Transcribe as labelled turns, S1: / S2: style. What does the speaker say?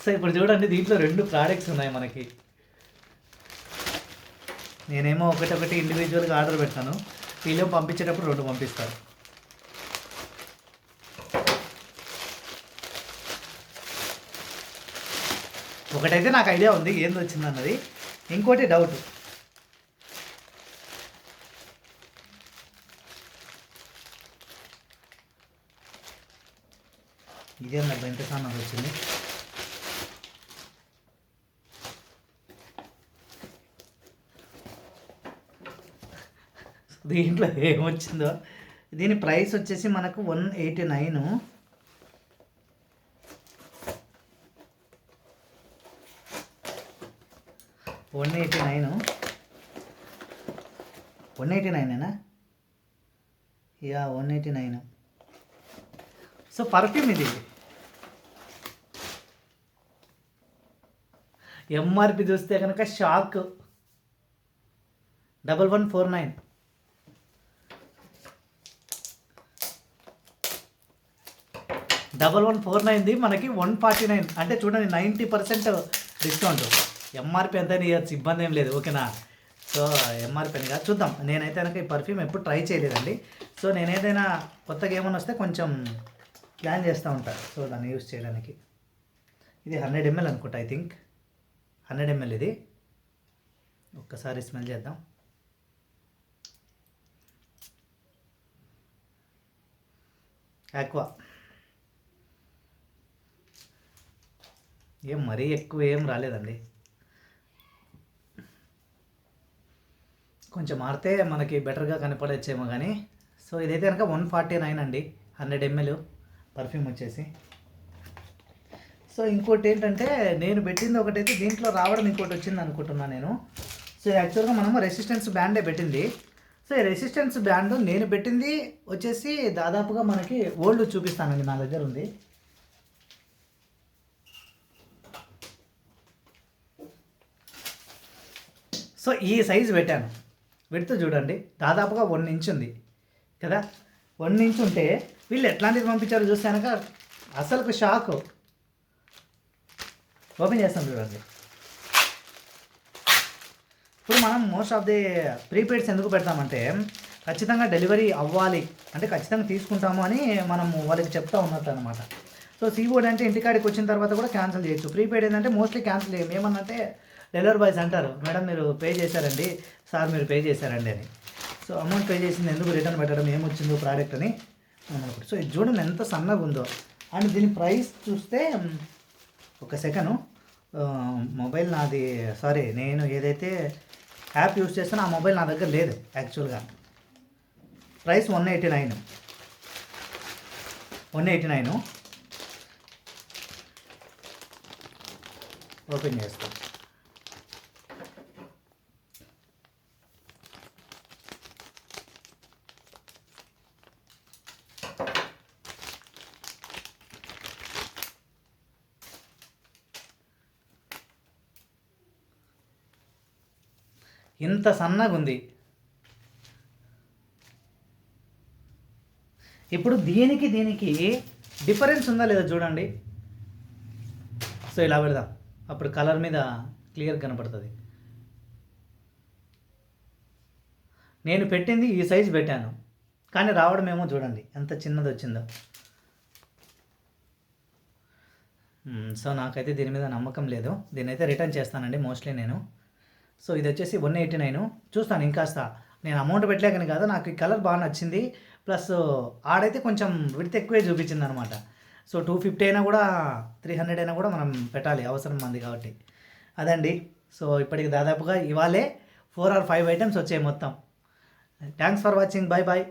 S1: So ఇప్పుడు చూడండి, దీంట్లో 2 ప్రోడక్ట్స్ ఉన్నాయి మనకి. నేనేమో ఒకటి ఇండివిజువల్గా ఆర్డర్ పెడతాను, వీళ్ళు పంపించేటప్పుడు 2 పంపిస్తారు. ఒకటైతే నాకు ఐడియా ఉంది ఏంది వచ్చింది అన్నది, ఇంకోటి డౌట్. ఇదేం నాకు ఎంత సామాన్ వచ్చింది. దీంట్లో ఏమొచ్చిందో, దీని ప్రైస్ వచ్చేసి మనకు 189. 189 యా 189. సో పర్ఫ్యూమ్ ఇది ఎంఆర్పి చూస్తే కనుక షాక్ 1149. మనకి 149. అంటే చూడండి 90% డిస్కౌంట్. ఎంఆర్పి ఎంత ఇవ్వచ్చు, ఇబ్బంది ఏం లేదు, ఓకేనా. సో ఎంఆర్పి అని కాదు, చూద్దాం. నేనైతే కనుక ఈ పర్ఫ్యూమ్ ఎప్పుడు ట్రై చేయలేదండి. సో నేను ఏదైనా కొత్తగా ఏమైనా వస్తే కొంచెం ప్లాన్ చేస్తూ ఉంటాను, సో దాన్ని యూజ్ చేయడానికి. ఇది 100 ml అనుకుంటా, ఐ థింక్ 100 ml ఇది. ఒక్కసారి స్మెల్ చేద్దాం. ఆక్వా ఏం మరీ ఎక్కువ ఏం రాలేదండి, కొంచెం మారితే మనకి బెటర్గా కనపడచ్చేమో కానీ. సో ఇదైతే కనుక 149 అండి, 100 ml పర్ఫ్యూమ్ వచ్చేసి. సో ఇంకోటి ఏంటంటే, నేను పెట్టింది ఒకటైతే దీంట్లో రావడం ఇంకోటి వచ్చింది అనుకుంటున్నాను నేను. సో యాక్చువల్గా మనము రెసిస్టెన్స్ బ్యాండే పెట్టింది. సో ఈ రెసిస్టెన్స్ బ్యాండ్ నేను పెట్టింది వచ్చేసి దాదాపుగా మనకి ఓల్డ్ చూపిస్తానండి, నా దగ్గర ఉంది. సో ఈ సైజు పెట్టాను, పెడుతూ చూడండి దాదాపుగా 1 ఇంచ్ ఉంది కదా. 1 ఇంచ్ ఉంటే వీళ్ళు ఎట్లాంటిది పంపించారో చూస్తే కనుక అసలుకు షాక్. ఓపెన్ చేస్తాం చూడండి. ఇప్పుడు మనం మోస్ట్ ఆఫ్ ది ప్రీపెయిడ్స్ ఎందుకు పెడతామంటే, ఖచ్చితంగా డెలివరీ అవ్వాలి అంటే ఖచ్చితంగా తీసుకుంటాము అని మనం వాళ్ళకి చెప్తా ఉన్నట్టు అనమాట. సో సీబోర్డ్ అంటే ఇంటికాడికి వచ్చిన తర్వాత కూడా క్యాన్సిల్ చేయొచ్చు. ప్రీపెయిడ్ ఏంటంటే మోస్ట్లీ క్యాన్సిల్ చేయం. ఏమన్నంటే డెలివరీ బాయ్స్ అంటారు, మేడం మీరు పే చేశారండి, సార్ మీరు పే చేశారండి అని. సో అమౌంట్ పే చేసింది ఎందుకు రిటర్న్ పెట్టడం, ఏమొచ్చిందో ప్రోడక్ట్ అని మనం అనుకుంటాం. సో ఇది చూడండి ఎంత సన్నగా ఉందో. అండ్ దీని ప్రైస్ చూస్తే, ఒక సెకండ్, మొబైల్ నాది, సారీ నేను ఏదైతే యాప్ యూస్ చేస్తానో ఆ మొబైల్ నా దగ్గర లేదు యాక్చువల్గా. ప్రైస్ 189. ఓపెన్ చేస్తాం. ఇంత సన్నగా ఉంది. ఇప్పుడు దీనికి డిఫరెన్స్ ఉందా లేదా చూడండి. సో ఇలా పెడదాం, అప్పుడు కలర్ మీద క్లియర్ కనపడుతుంది. నేను పెట్టింది ఈ సైజు పెట్టాను, కానీ రావడం ఏమో చూడండి ఎంత చిన్నది వచ్చిందో. సో నాకైతే దీని మీద నమ్మకం లేదు, దీని అయితే రిటర్న్ చేస్తానండి మోస్ట్లీ నేను. సో ఇది వచ్చేసి 189. చూస్తాను ఇంకాస్త, నేను అమౌంట్ పెట్టలేకని కాదు, నాకు ఈ కలర్ బాగా నచ్చింది. ప్లస్ ఆడైతే కొంచెం విడత ఎక్కువే చూపించింది అనమాట. సో 250 అయినా కూడా 300 అయినా కూడా మనం పెట్టాలి, అవసరం మంది కాబట్టి. అదండి. సో ఇప్పటికి దాదాపుగా ఇవాళే 4 or 5 ఐటమ్స్ వచ్చాయి మొత్తం. Thanks for watching, bye bye.